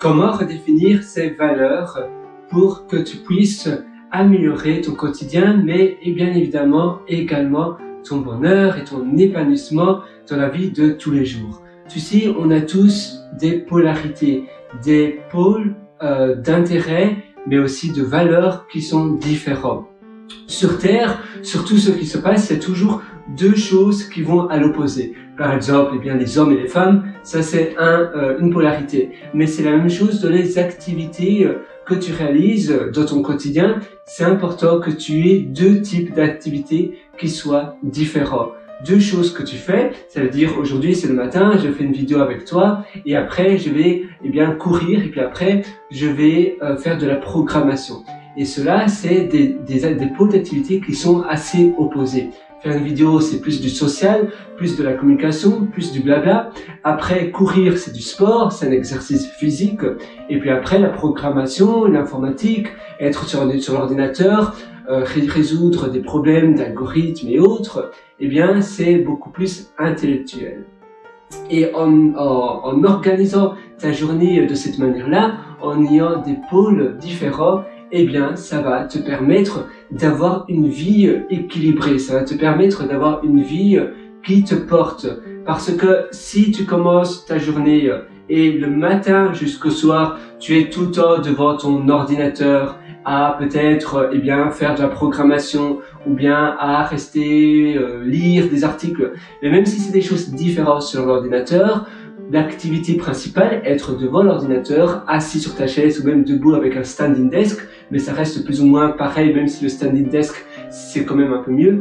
Comment redéfinir ces valeurs pour que tu puisses améliorer ton quotidien, mais et bien évidemment également ton bonheur et ton épanouissement dans la vie de tous les jours. Tu sais, on a tous des polarités, des pôles d'intérêt, mais aussi de valeurs qui sont différents. Sur Terre, sur tout ce qui se passe, il y a toujours deux choses qui vont à l'opposé. Par exemple, eh bien, les hommes et les femmes, ça c'est une polarité. Mais c'est la même chose dans les activités que tu réalises dans ton quotidien. C'est important que tu aies deux types d'activités qui soient différents. Deux choses que tu fais, ça veut dire aujourd'hui c'est le matin, je fais une vidéo avec toi et après je vais courir et puis après je vais faire de la programmation. Et cela c'est des pôles d'activité qui sont assez opposés. Faire une vidéo c'est plus du social, plus de la communication, plus du blabla. Après courir c'est du sport, c'est un exercice physique. Et puis après la programmation, l'informatique, être sur l'ordinateur, résoudre des problèmes d'algorithmes et autres, eh bien c'est beaucoup plus intellectuel. Et en organisant ta journée de cette manière-là, en ayant des pôles différents, eh bien ça va te permettre d'avoir une vie équilibrée, ça va te permettre d'avoir une vie qui te porte. Parce que si tu commences ta journée et le matin jusqu'au soir, tu es tout le temps devant ton ordinateur, à peut-être faire de la programmation ou bien à rester lire des articles. Mais même si c'est des choses différentes sur l'ordinateur, l'activité principale, être devant l'ordinateur, assis sur ta chaise ou même debout avec un standing desk, mais ça reste plus ou moins pareil, même si le standing desk c'est quand même un peu mieux.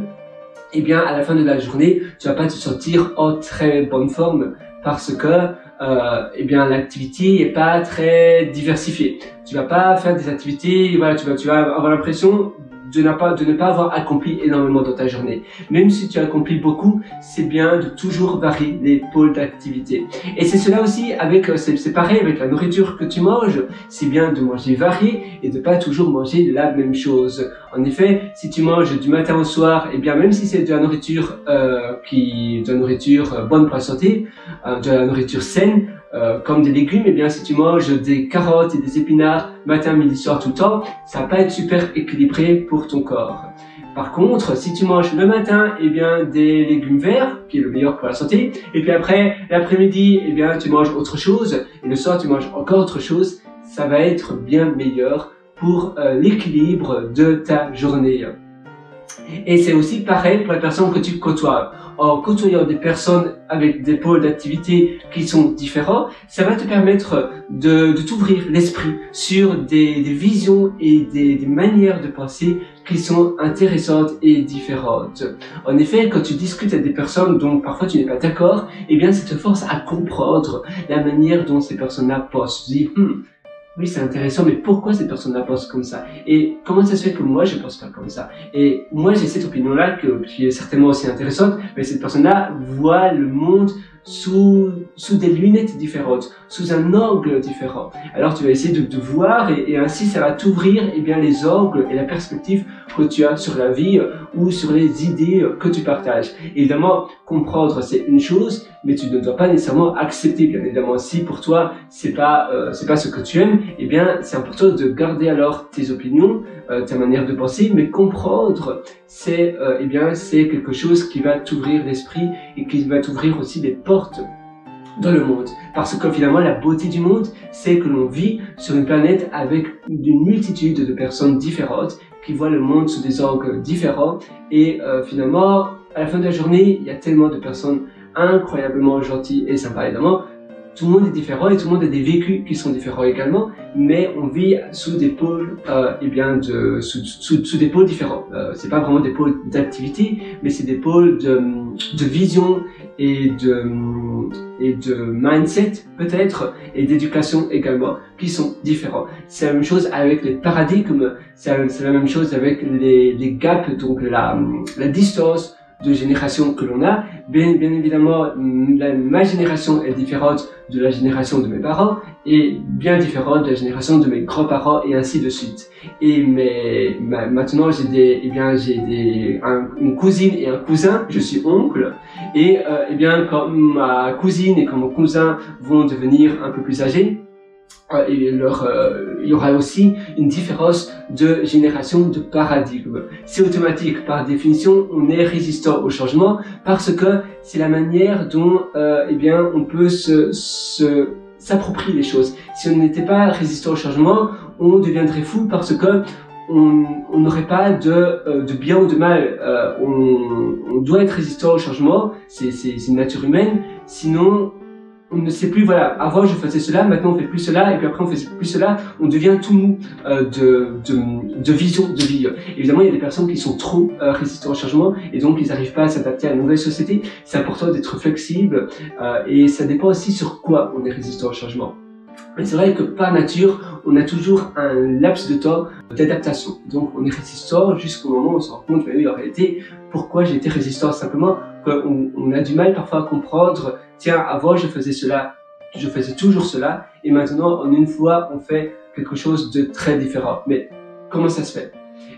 Eh bien à la fin de la journée, tu vas pas te sentir en très bonne forme parce que l'activité est pas très diversifiée. Tu vas pas faire des activités, voilà, tu vas avoir l'impression de ne pas avoir accompli énormément dans ta journée. Même si tu accomplis beaucoup, c'est bien de toujours varier les pôles d'activité. Et c'est cela aussi avec, c'est pareil avec la nourriture que tu manges. C'est bien de manger varié et de pas toujours manger la même chose. En effet, si tu manges du matin au soir, même si c'est de la nourriture bonne pour la santé, de la nourriture saine, comme des légumes, si tu manges des carottes et des épinards matin, midi, soir tout le temps, ça va pas être super équilibré pour ton corps. Par contre, si tu manges le matin, des légumes verts, qui est le meilleur pour la santé, et puis après, l'après-midi, tu manges autre chose, et le soir, tu manges encore autre chose, ça va être bien meilleur pour l'équilibre de ta journée. Et c'est aussi pareil pour les personnes que tu côtoies. En côtoyant des personnes avec des pôles d'activité qui sont différents, ça va te permettre de t'ouvrir l'esprit sur des visions et des manières de penser qui sont intéressantes et différentes. En effet, quand tu discutes avec des personnes dont parfois tu n'es pas d'accord, ça te force à comprendre la manière dont ces personnes-là pensent. Tu dis, oui, c'est intéressant, mais pourquoi cette personne-là pense comme ça? Et comment ça se fait que moi, je pense pas comme ça? Et moi, j'ai cette opinion-là qui est certainement aussi intéressante, mais cette personne-là voit le monde sous des lunettes différentes, sous un angle différent. Alors, tu vas essayer de voir et ainsi, ça va t'ouvrir les angles et la perspective que tu as sur la vie ou sur les idées que tu partages. Évidemment, comprendre, c'est une chose, mais tu ne dois pas nécessairement accepter. Bien évidemment, si pour toi, c'est pas ce que tu aimes, c'est important de garder alors tes opinions, ta manière de penser, mais comprendre, c'est quelque chose qui va t'ouvrir l'esprit et qui va t'ouvrir aussi des portes dans le monde. Parce que finalement, la beauté du monde, c'est que l'on vit sur une planète avec une multitude de personnes différentes qui voient le monde sous des angles différents. Et finalement, à la fin de la journée, il y a tellement de personnes incroyablement gentilles et sympas. Évidemment, tout le monde est différent et tout le monde a des vécus qui sont différents également, mais on vit sous des pôles, sous des pôles différents. C'est pas vraiment des pôles d'activité, mais c'est des pôles de vision et de mindset peut-être et d'éducation également qui sont différents. C'est la même chose avec les paradigmes, c'est la même chose avec les gaps, donc la distance de génération que l'on a. Bien évidemment, ma génération est différente de la génération de mes parents et bien différente de la génération de mes grands-parents et ainsi de suite. Maintenant, j'ai une cousine et un cousin, je suis oncle, et quand ma cousine et quand mon cousin vont devenir un peu plus âgés, il y aura aussi une différence de génération de paradigme. C'est automatique, par définition, on est résistant au changement parce que c'est la manière dont eh bien, on peut s'approprier les choses. Si on n'était pas résistant au changement, on deviendrait fou parce que on n'aurait pas de bien ou de mal. On doit être résistant au changement, c'est une nature humaine, sinon on ne sait plus, voilà, avant je faisais cela, maintenant on fait plus cela, et puis après on fait plus cela, on devient tout mou de vision de vie. Évidemment, il y a des personnes qui sont trop résistantes au changement, et donc ils n'arrivent pas à s'adapter à la nouvelle société. C'est important d'être flexible, et ça dépend aussi sur quoi on est résistant au changement. Mais c'est vrai que par nature, on a toujours un laps de temps d'adaptation. Donc on est résistant jusqu'au moment où on se rend compte, mais oui, en réalité, pourquoi j'ai été résistant? Simplement qu'on a du mal parfois à comprendre, tiens, avant je faisais cela, je faisais toujours cela, et maintenant en une fois on fait quelque chose de très différent. Mais comment ça se fait?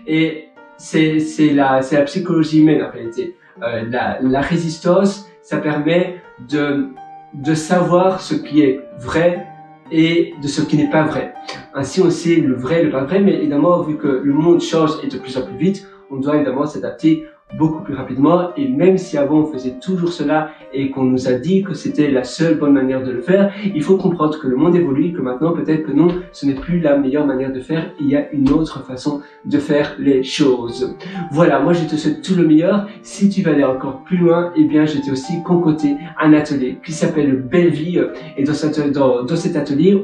Et c'est la psychologie humaine en réalité. La résistance, ça permet de savoir ce qui est vrai et de ce qui n'est pas vrai. Ainsi on sait le vrai et le pas vrai, mais évidemment vu que le monde change et de plus en plus vite, on doit évidemment s'adapter beaucoup plus rapidement, et même si avant on faisait toujours cela et qu'on nous a dit que c'était la seule bonne manière de le faire, il faut comprendre que le monde évolue, que maintenant peut-être que non, ce n'est plus la meilleure manière de faire, il y a une autre façon de faire les choses. Voilà, moi je te souhaite tout le meilleur. Si tu veux aller encore plus loin, eh bien je t'ai aussi concocté un atelier qui s'appelle Belle Vie, et dans cet atelier,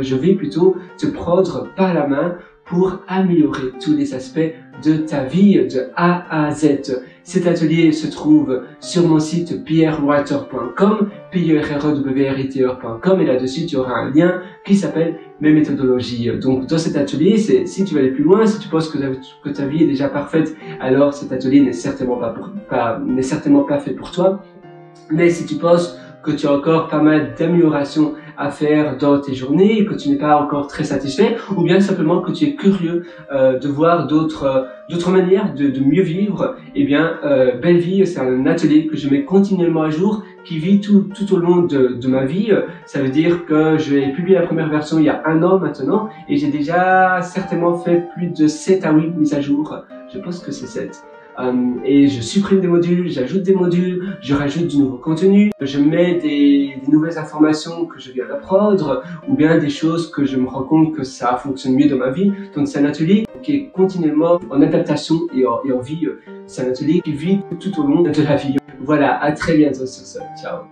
je vais plutôt te prendre par la main pour améliorer tous les aspects de ta vie de A à Z. Cet atelier se trouve sur mon site pierrewriter.com, pierrewriter.com, et là-dessus tu auras un lien qui s'appelle mes méthodologies. Donc dans cet atelier, si tu veux aller plus loin, si tu penses que ta vie est déjà parfaite, alors cet atelier n'est certainement pas fait pour toi. Mais si tu penses que tu as encore pas mal d'améliorations à faire dans tes journées, que tu n'es pas encore très satisfait, ou bien simplement que tu es curieux de voir d'autres manières de mieux vivre, eh bien Belle Vie, c'est un atelier que je mets continuellement à jour, qui vit tout au long de ma vie. Ça veut dire que j'ai publié la première version il y a 1 an maintenant, et j'ai déjà certainement fait plus de 7 à 8 mises à jour. Je pense que c'est 7. Et je supprime des modules, j'ajoute des modules, je rajoute du nouveau contenu, je mets des nouvelles informations que je viens d'apprendre, ou bien des choses que je me rends compte que ça fonctionne mieux dans ma vie. Donc c'est un atelier qui est continuellement en adaptation et en vie. C'est un atelier qui vit tout au long de la vie. Voilà, à très bientôt sur ce. Ciao.